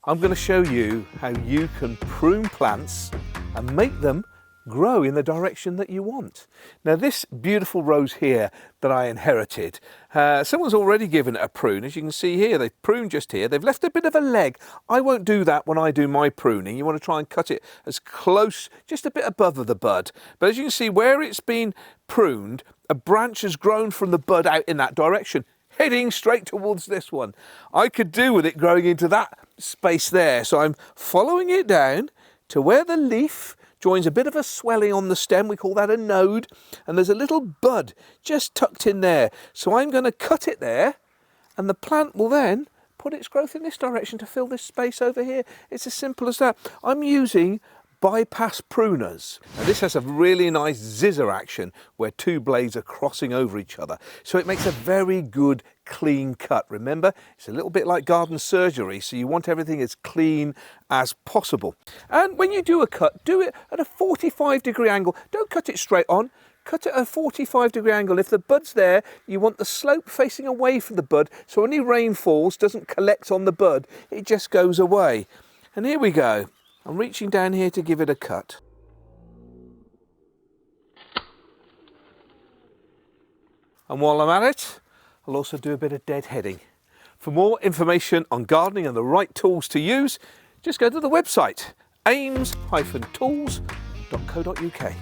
I'm going to show you how you can prune plants and make them grow in the direction that you want. Now this beautiful rose here that I inherited, someone's already given it a prune. As you can see here, they've pruned just here. They've left a bit of a leg. I won't do that when I do my pruning. You want to try and cut it as close, just a bit above of the bud. But as you can see, where it's been pruned, a branch has grown from the bud out in that direction, heading straight towards this one. I could do with it growing into that space there. So I'm following it down to where the leaf joins a bit of a swelling on the stem. We call that a node. And there's a little bud just tucked in there. So I'm going to cut it there, and the plant will then put its growth in this direction to fill this space over here. It's as simple as that. I'm using bypass pruners. Now this has a really nice zizzer action where two blades are crossing over each other. So it makes a very good clean cut. Remember, it's a little bit like garden surgery, so you want everything as clean as possible. And when you do a cut, do it at a 45-degree angle. Don't cut it straight on. Cut it at a 45-degree angle. If the bud's there, you want the slope facing away from the bud, so any rain falls doesn't collect on the bud, it just goes away. And here we go. I'm reaching down here to give it a cut. And while I'm at it, I'll also do a bit of deadheading. For more information on gardening and the right tools to use, just go to the website, ames-tools.co.uk.